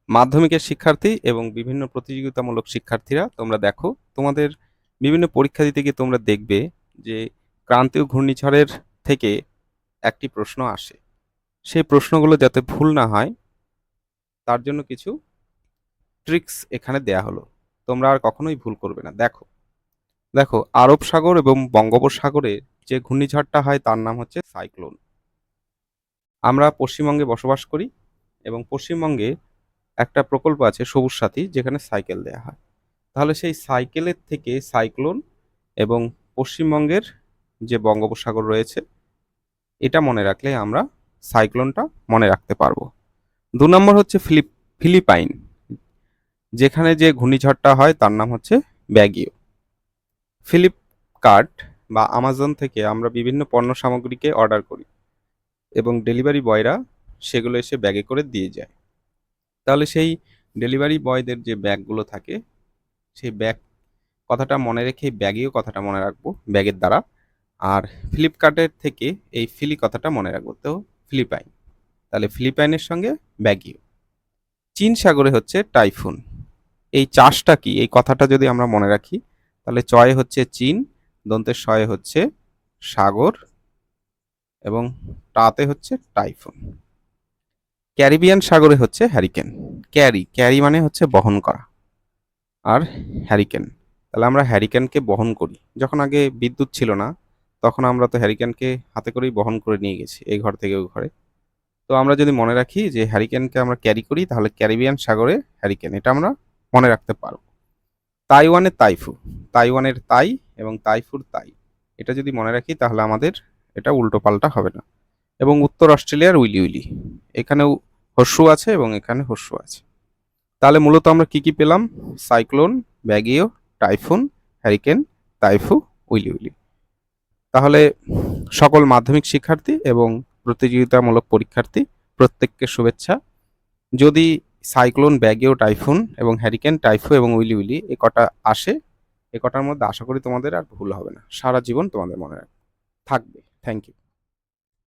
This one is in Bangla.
মাধ্যমিকের শিক্ষার্থী এবং বিভিন্ন প্রতিযোগিতামূলক শিক্ষার্থীরা তোমরা দেখো, তোমাদের বিভিন্ন পরীক্ষা দিতে গিয়ে তোমরা দেখবে যে ক্রান্তীয় ঘূর্ণিঝড়ের থেকে একটি প্রশ্ন আসে। সেই প্রশ্নগুলো যাতে ভুল না হয় তার জন্য কিছু ট্রিক্স এখানে দেয়া হলো। তোমরা আর কখনোই ভুল করবে না। দেখো দেখো আরব সাগর এবং বঙ্গোপসাগরে যে ঘূর্ণিঝড়টা হয় তার নাম হচ্ছে সাইক্লোন। আমরা পশ্চিমবঙ্গে বসবাস করি এবং পশ্চিমবঙ্গে একটা প্রকল্প আছে সবুজ সাথী, যেখানে সাইকেল দেয়া হয়। তাহলে সেই সাইকেলের থেকে সাইক্লোন এবং পশ্চিমবঙ্গের যে বঙ্গোপসাগর রয়েছে এটা মনে রাখলে আমরা সাইক্লোনটা মনে রাখতে পারবো। ২ নম্বর হচ্ছে ফিলিপাইন, যেখানে যে ঘূর্ণিঝড়টা হয় তার নাম হচ্ছে ব্যাগিও। ফ্লিপকার্ট বা আমাজন থেকে আমরা বিভিন্ন পণ্য সামগ্রীকে অর্ডার করি এবং ডেলিভারি বয়রা সেগুলো এসে ব্যাগে করে দিয়ে যায়। তাহলে সেই ডেলিভারি বয়দের যে ব্যাগগুলো থাকে সেই ব্যাগ কথাটা মনে রেখে ব্যাগেও কথাটা মনে রাখবো ব্যাগের দ্বারা। আর ফ্লিপকার্টের থেকে এই ফিলি কথাটা মনে রাখবো, তো ফিলিপাইন। তাহলে ফিলিপাইনের সঙ্গে ব্যাগিও। চীন সাগরে হচ্ছে টাইফুন। এই চাষটা কি এই কথাটা যদি আমরা মনে রাখি তাহলে চয়ে হচ্ছে চীন, দন্তে শয়ে হচ্ছে সাগর এবং টাতে হচ্ছে টাইফুন। ক্যারিবিয়ান সাগরে হচ্ছে হ্যারিকেন। ক্যারি মানে হচ্ছে বহন করা, আর হ্যারিকেন, তাহলে আমরা হ্যারিকেনকে বহন করি। যখন আগে বিদ্যুৎ ছিল না তখন আমরা তো হ্যারিকেনকে হাতে করেই বহন করে নিয়ে গেছি এই ঘর থেকে ওই ঘরে। তো আমরা যদি মনে রাখি যে হ্যারিকেনকে আমরা ক্যারি করি তাহলে ক্যারিবিয়ান সাগরে হ্যারিকেন, এটা আমরা মনে রাখতে পারবো। তাইওয়ানের তাইফু, তাইওয়ানের তাই এবং তাইফুর তাই, এটা যদি মনে রাখি তাহলে আমাদের এটা উল্টো পাল্টা হবে না। এবং উত্তর অস্ট্রেলিয়ার উইলি উইলি, এখানেও হস্যু আছে এবং এখানে হস্যু আছে। তাহলে মূলত আমরা কি কি পেলাম? সাইক্লোন, ব্যাগিও, টাইফুন, হ্যারিকেন, তাইফু, উইলি উইলি। তাহলে সকল মাধ্যমিক শিক্ষার্থী এবং প্রতিযোগিতামূলক পরীক্ষার্থী প্রত্যেককে শুভেচ্ছা। যদি সাইক্লোন, ব্যাগিও, টাইফুন এবং হ্যারিকেন, টাইফু এবং উইলি উইলি এ কটা আসে, এ কটার মধ্যে আশা করি তোমাদের আর ভুল হবে না, সারা জীবন তোমাদের মনে থাকবে। Thank you.